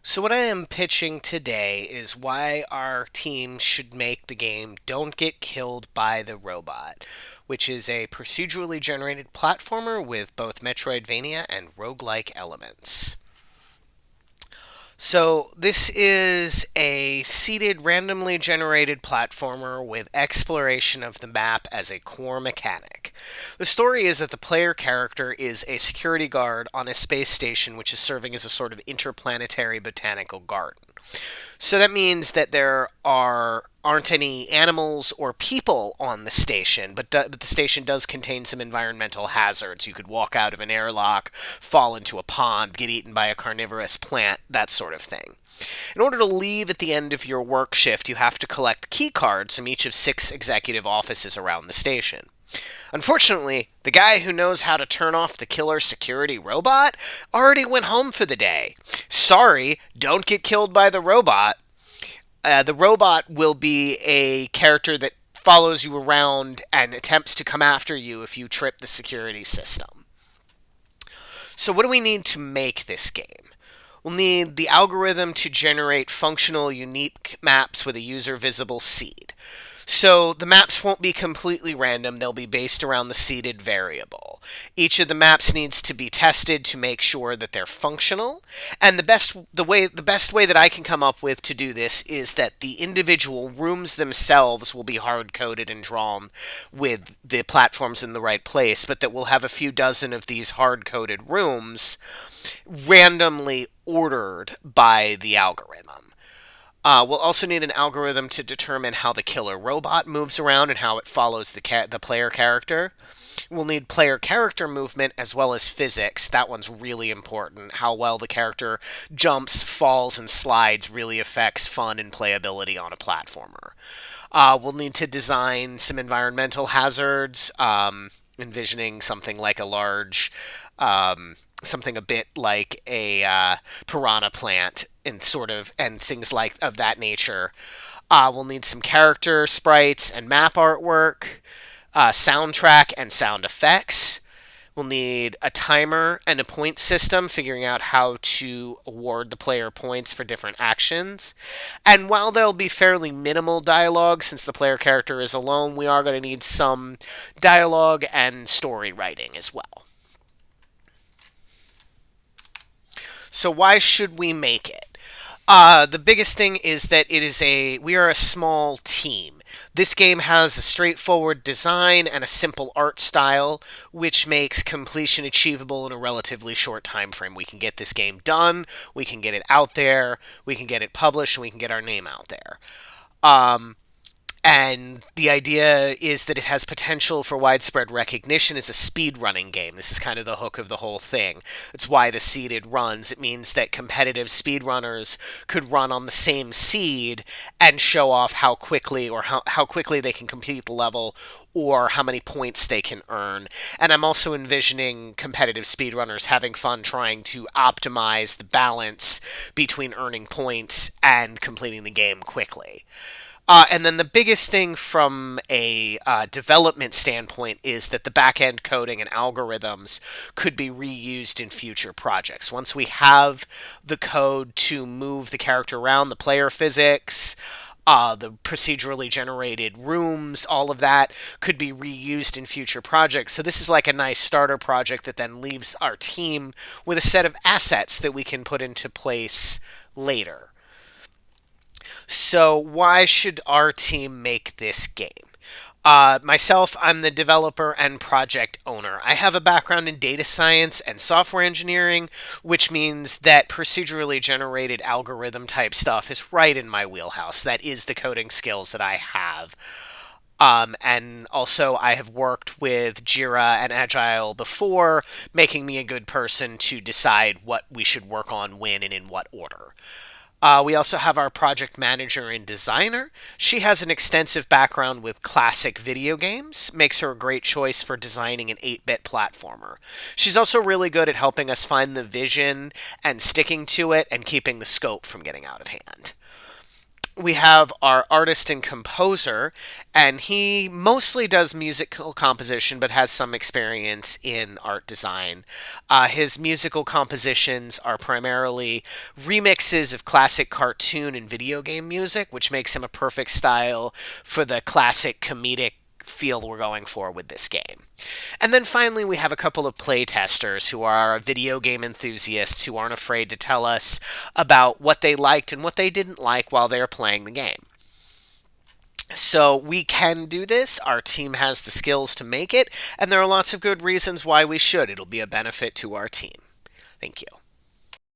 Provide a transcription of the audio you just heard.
So, what I am pitching today is why our team should make the game Don't Get Killed by the Robot, which is a procedurally generated platformer with both Metroidvania and roguelike elements. So, this is a seeded, randomly generated platformer with exploration of the map as a core mechanic. The story is that the player character is a security guard on a space station which is serving as a sort of interplanetary botanical garden. So that means that aren't any animals or people on the station, but the station does contain some environmental hazards. You could walk out of an airlock, fall into a pond, get eaten by a carnivorous plant, that sort of thing. In order to leave at the end of your work shift, you have to collect key cards from each of 6 executive offices around the station. Unfortunately, the guy who knows how to turn off the killer security robot already went home for the day. Sorry, don't get killed by the robot. The robot will be a character that follows you around and attempts to come after you if you trip the security system. So, what do we need to make this game? We'll need the algorithm to generate functional, unique maps with a user visible seed. So the maps won't be completely random, they'll be based around the seeded variable. Each of the maps needs to be tested to make sure that they're functional, and the best way that I can come up with to do this is that the individual rooms themselves will be hard coded and drawn with the platforms in the right place, but that we'll have a few dozen of these hard coded rooms randomly ordered by the algorithm. We'll also need an algorithm to determine how the killer robot moves around and how it follows the player character. We'll need player character movement as well as physics. That one's really important. How well the character jumps, falls, and slides really affects fun and playability on a platformer. We'll need to design some environmental hazards, envisioning something like a large something a bit like a piranha plant and things like of that nature. We'll need some character sprites and map artwork, soundtrack and sound effects. We'll need a timer and a point system, figuring out how to award the player points for different actions. And while there'll be fairly minimal dialogue, since the player character is alone, we are going to need some dialogue and story writing as well. So why should we make it? The biggest thing is that we are a small team. This game has a straightforward design and a simple art style, which makes completion achievable in a relatively short time frame. We can get this game done, we can get it out there, we can get it published, and we can get our name out there. And the idea is that it has potential for widespread recognition as a speedrunning game. This is kind of the hook of the whole thing. That's why the seeded runs. It means that competitive speedrunners could run on the same seed and show off how quickly or how quickly they can complete the level or how many points they can earn. And I'm also envisioning competitive speedrunners having fun trying to optimize the balance between earning points and completing the game quickly. And then the biggest thing from a development standpoint is that the back end coding and algorithms could be reused in future projects. Once we have the code to move the character around, the player physics, the procedurally generated rooms, all of that could be reused in future projects. So this is like a nice starter project that then leaves our team with a set of assets that we can put into place later. So, why should our team make this game? Myself, I'm the developer and project owner. I have a background in data science and software engineering, which means that procedurally generated algorithm type stuff is right in my wheelhouse. That is the coding skills that I have. And also, I have worked with Jira and Agile before, making me a good person to decide what we should work on when and in what order. We also have our project manager and designer. She has an extensive background with classic video games, makes her a great choice for designing an 8-bit platformer. She's also really good at helping us find the vision and sticking to it and keeping the scope from getting out of hand. we have our artist and composer, and he mostly does musical composition but has some experience in art design. His musical compositions are primarily remixes of classic cartoon and video game music, which makes him a perfect style for the classic comedic feel we're going for with this game. And then finally, we have a couple of playtesters who are video game enthusiasts who aren't afraid to tell us about what they liked and what they didn't like while they were playing the game. So we can do this. Our team has the skills to make it, and there are lots of good reasons why we should. It'll be a benefit to our team. Thank you.